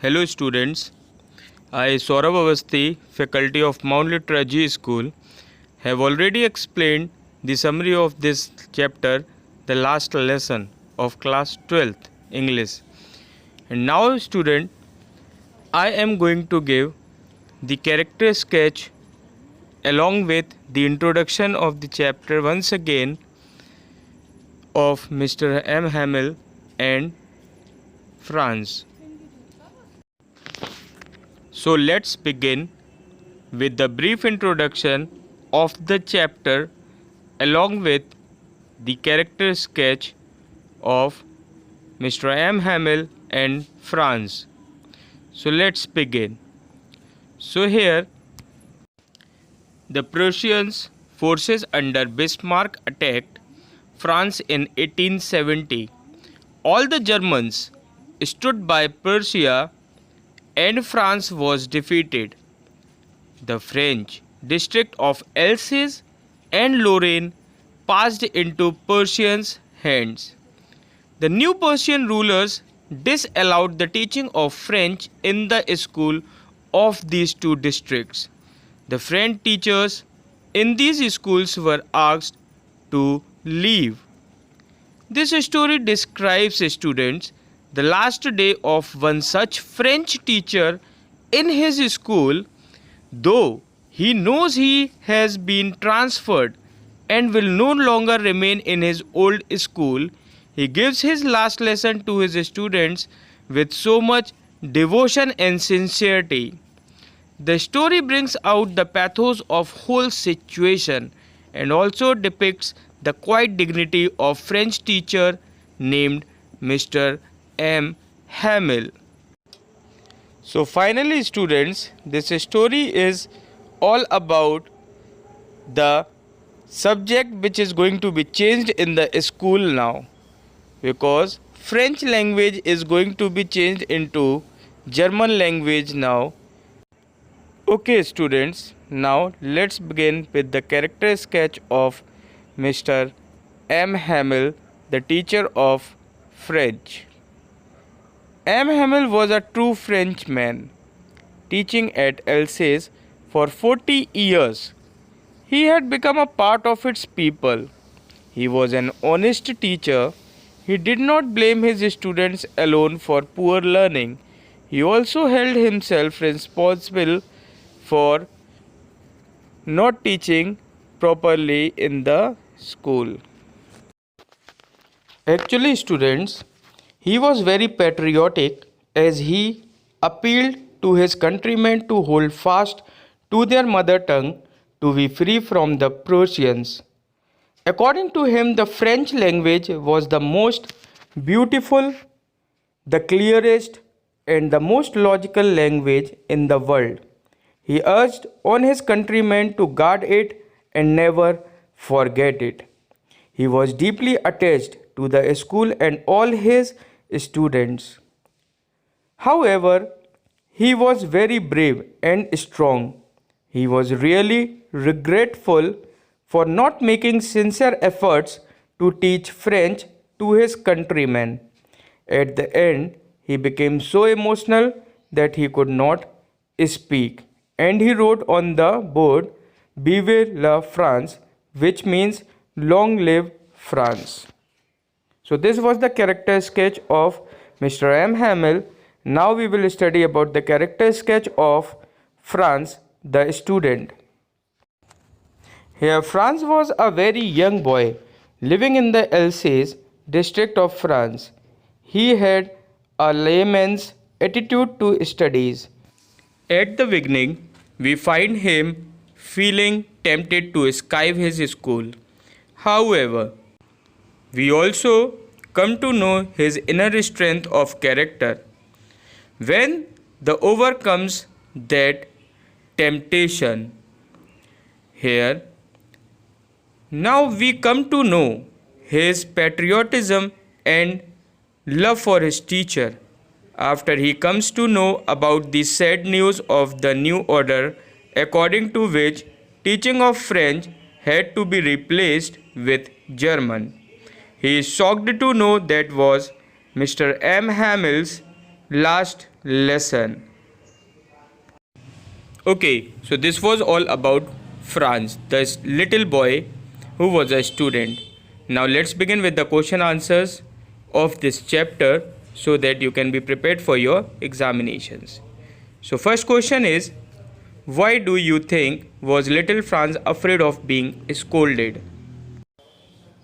Hello students, I Saurabh Avasthi, faculty of Mount Literacy School, have already explained the summary of this chapter, the last lesson of class 12th English. And now student, I am going to give the character sketch along with the introduction of the chapter once again of Mr. M. Hamill and Franz. So let's begin with the brief introduction of the chapter along with the character sketch of Mr. M. Hamill and Franz. So let's begin. So here the Prussians forces under Bismarck attacked France in 1870. All the Germans stood by Prussia and France was defeated. The French district of Alsace and Lorraine passed into Prussians' hands. The new Prussian rulers disallowed the teaching of French in the school of these two districts. The French teachers in these schools were asked to leave. This story describes students the last day of one such French teacher in his school, though he knows he has been transferred and will no longer remain in his old school. He gives his last lesson to his students with so much devotion and sincerity. The story brings out the pathos of whole situation and also depicts the quiet dignity of French teacher named Mr. M. Hamill. So finally students, this story is all about the subject which is going to be changed in the school now, because French language is going to be changed into German language now. Okay students, now let's begin with the character sketch of Mr. M. Hamill, the teacher of French. M. Hamill was a true Frenchman, teaching at Alsace for 40 years. He had become a part of its people. He was an honest teacher. He did not blame his students alone for poor learning. He also held himself responsible for not teaching properly in the school. Actually, students, he was very patriotic as he appealed to his countrymen to hold fast to their mother tongue to be free from the Prussians. According to him, the French language was the most beautiful, the clearest, and the most logical language in the world. He urged on his countrymen to guard it and never forget it. He was deeply attached to the school and all his students. However, he was very brave and strong. He was really regretful for not making sincere efforts to teach French to his countrymen. At the end, he became so emotional that he could not speak, and he wrote on the board, "Vive la France," which means "Long live France." So this was the character sketch of Mr. M. Hamill. Now we will study about the character sketch of Franz, the student. Here Franz was a very young boy living in the Alsace district of France. He had a layman's attitude to studies. At the beginning, we find him feeling tempted to escape his school. However, we also come to know his inner strength of character. When the overcomes that temptation, here now we come to know his patriotism and love for his teacher. After he comes to know about the sad news of the new order, according to which teaching of French had to be replaced with German. He is shocked to know that was Mr. M. Hamill's last lesson. Okay, so this was all about Franz, the little boy who was a student. Now let's begin with the question answers of this chapter so that you can be prepared for your examinations. So first question is, why do you think was little Franz afraid of being scolded?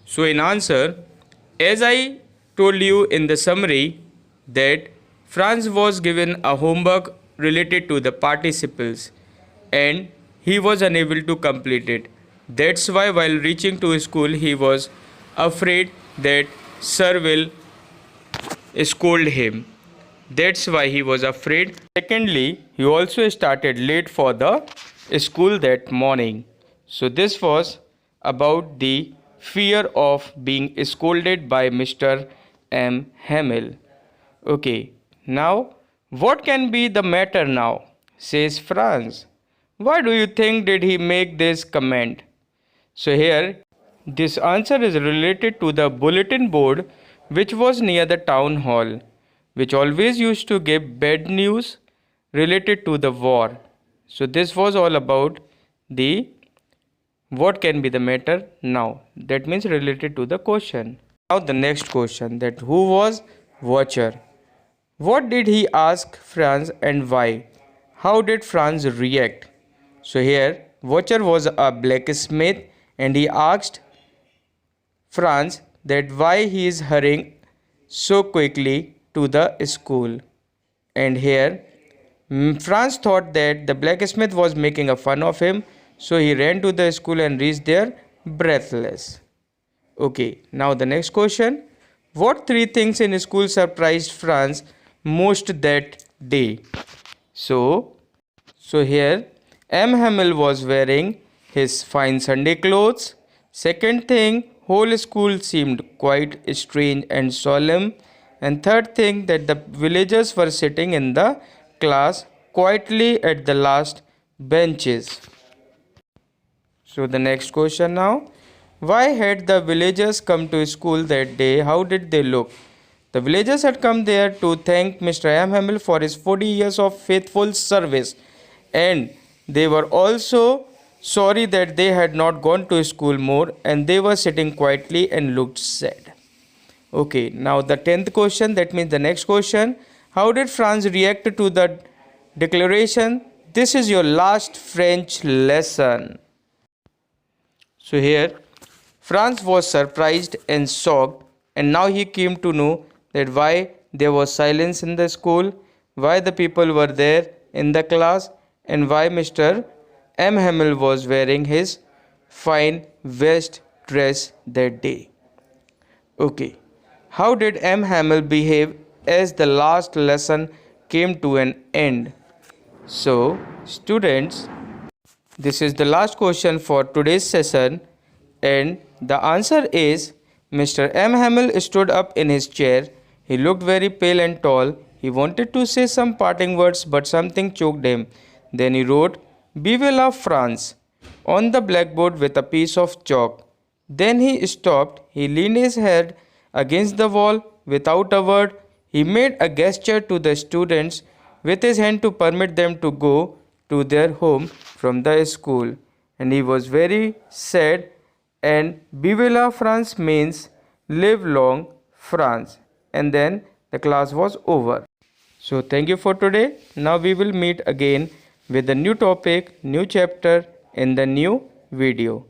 So in answer, as I told you in the summary that Franz was given a homework related to the participles and he was unable to complete it. That's why while reaching to school he was afraid that sir will scold him. That's why he was afraid. Secondly, he also started late for the school that morning. So this was about the fear of being scolded by Mr. M. Hamill. Okay, now what can be the matter now? Says Franz. Why do you think did he make this comment? So here this answer is related to the bulletin board which was near the town hall, which always used to give bad news related to the war. So this was all about the what can be the matter now. That means related to the question. Now the next question, that who was Watcher? What did he ask Franz and why? How did Franz react? So here Watcher was a blacksmith and he asked Franz that why he is hurrying so quickly to the school. And here Franz thought that the blacksmith was making a fun of him, so he ran to the school and reached there breathless. Okay, now the next question. What three things in school surprised Franz most that day? So here M. Hamill was wearing his fine Sunday clothes. Second thing, whole school seemed quite strange and solemn. And third thing, that the villagers were sitting in the class quietly at the last benches. So the next question now. Why had the villagers come to school that day? How did they look? The villagers had come there to thank Mr. M. Hamill for his 40 years of faithful service, and they were also sorry that they had not gone to school more, and they were sitting quietly and looked sad. Okay, now the 10th question, that means the next question. How did Franz react to the declaration, "This is your last French lesson"? So here Franz was surprised and shocked, and now he came to know that why there was silence in the school, why the people were there in the class, and why Mr. M. Hamill was wearing his fine vest dress that day. Okay, how did M. Hamill behave as the last lesson came to an end? So, students, this is the last question for today's session, and the answer is Mr. M. Hamill stood up in his chair. He looked very pale and tall. He wanted to say some parting words, but something choked him. Then he wrote, "Vive la France," on the blackboard with a piece of chalk. Then he stopped. He leaned his head against the wall. Without a word, he made a gesture to the students with his hand to permit them to go to their home from the school. And he was very sad. And Vive la France means live long France. And then the class was over. So thank you for today. Now we will meet again with a new topic, new chapter in the new video.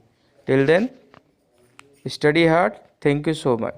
Till then, study hard. Thank you so much.